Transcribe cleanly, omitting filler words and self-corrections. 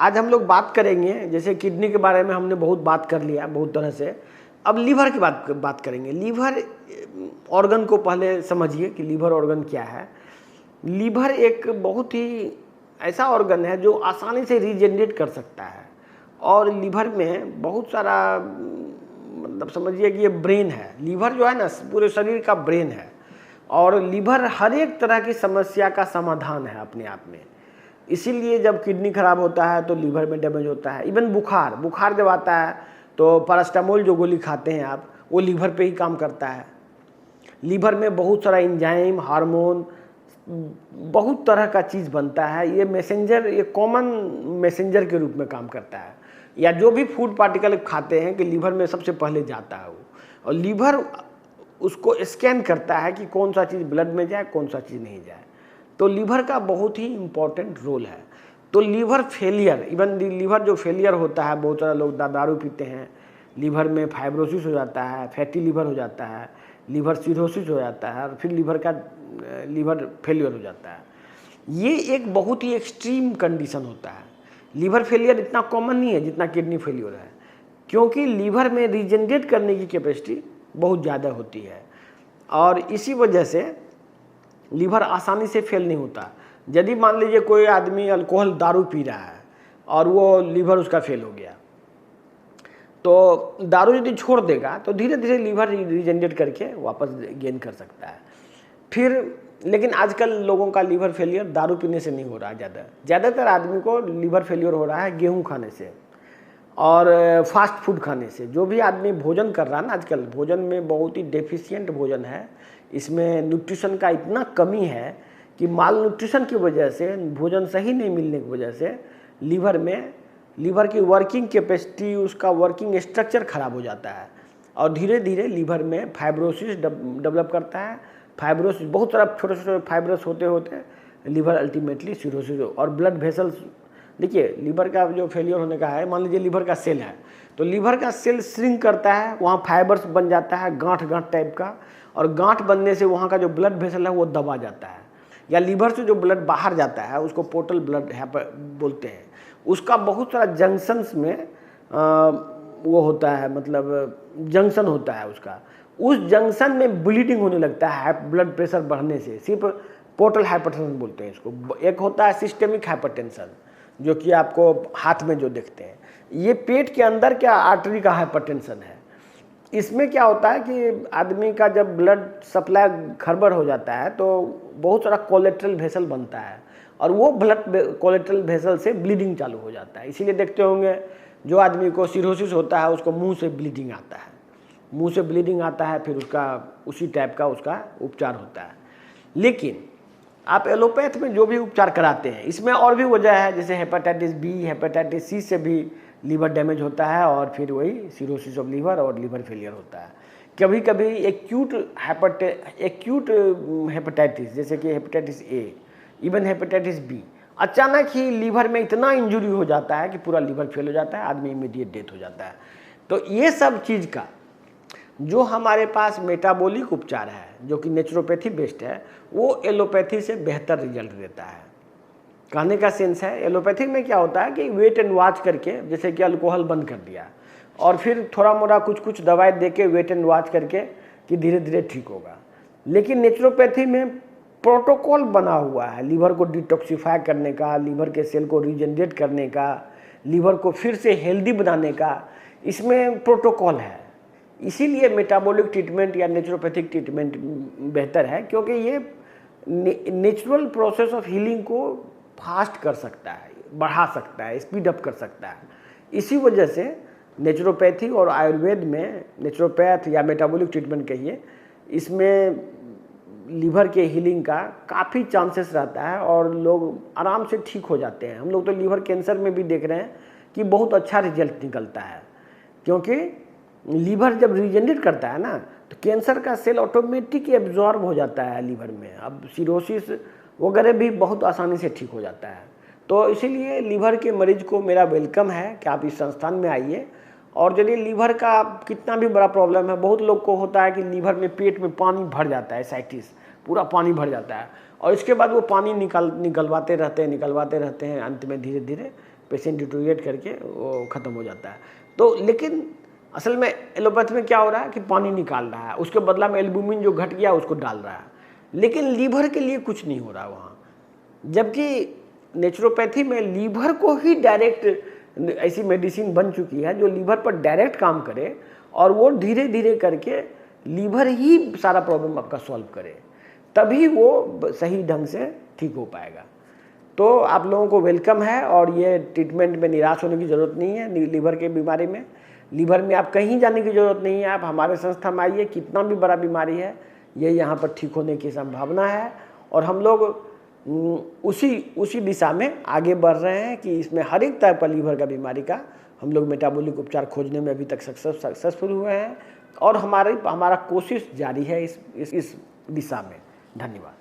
आज हम लोग बात करेंगे, जैसे किडनी के बारे में हमने बहुत बात कर लिया बहुत तरह से, अब लीवर की बात करेंगे। लीवर ऑर्गन को पहले समझिए कि लीवर ऑर्गन क्या है। लीवर एक बहुत ही ऐसा ऑर्गन है जो आसानी से रीजनरेट कर सकता है, और लीवर में बहुत सारा मतलब समझिए कि ये ब्रेन है। लीवर जो है ना पूरे शरीर का ब्रेन है, और लीवर हर एक तरह की समस्या का समाधान है अपने आप में। इसीलिए जब किडनी खराब होता है तो लीवर में डैमेज होता है। इवन बुखार जब आता है तो पैरास्टामोल जो गोली खाते हैं आप, वो लीवर पे ही काम करता है। लीवर में बहुत सारा एंजाइम, हार्मोन, बहुत तरह का चीज़ बनता है। ये मैसेंजर, ये कॉमन मैसेंजर के रूप में काम करता है। या जो भी फूड पार्टिकल खाते हैं कि लीवर में सबसे पहले जाता है वो, और लीवर उसको स्कैन करता है कि कौन सा चीज़ ब्लड में जाए, कौन सा चीज़ नहीं जाए। तो लीवर का बहुत ही इम्पोर्टेंट रोल है। तो लीवर फेलियर, इवन लीवर जो फेलियर होता है, बहुत सारे लोग दारू पीते हैं, लीवर में फाइब्रोसिस हो जाता है, फैटी लीवर हो जाता है, लीवर सिरोसिस हो जाता है, और फिर लीवर फेलियर हो जाता है। ये एक बहुत ही एक्सट्रीम कंडीशन होता है। लीवर फेलियर इतना कॉमन नहीं है जितना किडनी फेलियर है, क्योंकि लीवर में रीजनरेट करने की कैपेसिटी बहुत ज़्यादा होती है, और इसी वजह से लीवर आसानी से फेल नहीं होता। यदि मान लीजिए कोई आदमी अल्कोहल दारू पी रहा है और वो लीवर उसका फेल हो गया, तो दारू यदि छोड़ देगा तो धीरे धीरे लीवर रीजनरेट करके वापस गेन कर सकता है। फिर लेकिन आजकल लोगों का लीवर फेलियर दारू पीने से नहीं हो रहा है। ज़्यादातर आदमी को लीवर फेलियर हो रहा है गेहूं खाने से और फास्ट फूड खाने से। जो भी आदमी भोजन कर रहा है ना, आजकल भोजन में बहुत ही डेफिशिएंट भोजन है, इसमें न्यूट्रिशन का इतना कमी है कि माल न्यूट्रिशन की वजह से, भोजन सही नहीं मिलने की वजह से लीवर की वर्किंग कैपेसिटी, उसका वर्किंग स्ट्रक्चर खराब हो जाता है, और धीरे धीरे लीवर में फाइब्रोसिस डेवलप करता है। फाइब्रोसिस, बहुत सारा छोटे छोटे फाइब्रोस होते होते लीवर अल्टीमेटली सिरोसिस और ब्लड वेसल्स। देखिए लीवर का जो फेलियर होने का है, मान लीजिए लीवर का सेल है, तो लीवर का सेल श्रिंक करता है, वहाँ फाइबर्स बन जाता है गांठ टाइप का, और गांठ बनने से वहाँ का जो ब्लड वेसल है वो दबा जाता है। या लीवर से जो ब्लड बाहर जाता है उसको पोर्टल ब्लड बोलते हैं। उसका बहुत सारा जंक्शंस में वो होता है, मतलब जंक्शन होता है उसका, उस जंक्शन में ब्लीडिंग होने लगता है ब्लड प्रेशर बढ़ने से। सिर्फ पोर्टल हाइपरटेंशन बोलते हैं इसको। एक होता है सिस्टेमिक हाइपरटेंशन, जो कि आपको हाथ में जो देखते हैं। ये पेट के अंदर क्या आर्टरी का हाइपरटेंशन है। इसमें क्या होता है कि आदमी का जब ब्लड सप्लाई गड़बड़ हो जाता है तो बहुत सारा कोलेट्रल वेसल बनता है, और वो ब्लड कोलेट्रल वेसल से ब्लीडिंग चालू हो जाता है। इसीलिए देखते होंगे जो आदमी को सिरोसिस होता है उसको मुंह से ब्लीडिंग आता है, मुंह से ब्लीडिंग आता है, फिर उसका उसी टाइप का उसका उपचार होता है। लेकिन आप एलोपैथ में जो भी उपचार कराते हैं, इसमें और भी वजह है, जैसे हेपेटाइटिस बी, हेपेटाइटिस सी से भी लीवर डैमेज होता है, और फिर वही सिरोसिस ऑफ लीवर और लीवर फेलियर होता है। कभी कभी एक्यूट हेपेटाइटिस, जैसे कि hepatitis A, even hepatitis B, अचानक ही लीवर में इतना इंजुरी हो जाता है कि पूरा लीवर फेल हो जाता है, आदमी इमीडिएट डेथ हो जाता है। तो ये सब चीज़ का जो हमारे पास मेटाबॉलिक उपचार है, जो कि नेचुरोपैथी बेस्ड है, वो एलोपैथी से बेहतर रिजल्ट देता है। कहने का सेंस है, एलोपैथिक में क्या होता है कि वेट एंड वॉच करके, जैसे कि अल्कोहल बंद कर दिया और फिर थोड़ा मोड़ा कुछ दवाई दे के वेट एंड वॉच करके कि धीरे धीरे ठीक होगा। लेकिन नेचुरोपैथी में प्रोटोकॉल बना हुआ है लीवर को डिटॉक्सिफाई करने का, लीवर के सेल को रीजनरेट करने का, लीवर को फिर से हेल्दी बनाने का, इसमें प्रोटोकॉल है। इसीलिए मेटाबॉलिक ट्रीटमेंट या नेचुरोपैथिक ट्रीटमेंट बेहतर है, क्योंकि ये नेचुरल प्रोसेस ऑफ हीलिंग को फास्ट कर सकता है, बढ़ा सकता है, स्पीड अप कर सकता है। इसी वजह से नेचुरोपैथी और आयुर्वेद में, नेचुरोपैथ या मेटाबॉलिक ट्रीटमेंट कहिए, इसमें लीवर के हीलिंग का काफ़ी चांसेस रहता है और लोग आराम से ठीक हो जाते हैं। हम लोग तो लीवर कैंसर में भी देख रहे हैं कि बहुत अच्छा रिजल्ट निकलता है, क्योंकि लीवर जब रीजनरेट करता है ना, तो कैंसर का सेल ऑटोमेटिक एब्जॉर्ब हो जाता है लीवर में। अब सिरोसिस वगैरह भी बहुत आसानी से ठीक हो जाता है। तो इसीलिए लीवर के मरीज को मेरा वेलकम है कि आप इस संस्थान में आइए। और यदि लीवर का कितना भी बड़ा प्रॉब्लम है, बहुत लोग को होता है कि लीवर में, पेट में पानी भर जाता है, एसाइटिस, पूरा पानी भर जाता है, और इसके बाद वो पानी निकलवाते रहते हैं, अंत में धीरे धीरे पेशेंट डिटोरिएट करके वो ख़त्म हो जाता है। तो लेकिन असल में एलोपैथी में क्या हो रहा है कि पानी निकाल रहा है, उसके बदला में एल्बुमिन जो घट गया उसको डाल रहा है, लेकिन लीवर के लिए कुछ नहीं हो रहा वहाँ। जबकि नेचुरोपैथी में लीवर को ही डायरेक्ट ऐसी मेडिसिन बन चुकी है जो लीवर पर डायरेक्ट काम करे और वो धीरे धीरे करके लीवर ही सारा प्रॉब्लम आपका सॉल्व करे, तभी वो सही ढंग से ठीक हो पाएगा। तो आप लोगों को वेलकम है और ये ट्रीटमेंट में निराश होने की ज़रूरत नहीं है। लीवर के बीमारी में, लीवर में आप कहीं जाने की ज़रूरत नहीं है, आप हमारे संस्था में आइए, कितना भी बड़ा बीमारी है ये यहाँ पर ठीक होने की संभावना है। और हम लोग उसी दिशा में आगे बढ़ रहे हैं कि इसमें हर एक तरह का लीवर का बीमारी का हम लोग मेटाबॉलिक उपचार खोजने में अभी तक सक्सेसफुल हुए हैं और हमारा कोशिश जारी है इस दिशा में। धन्यवाद।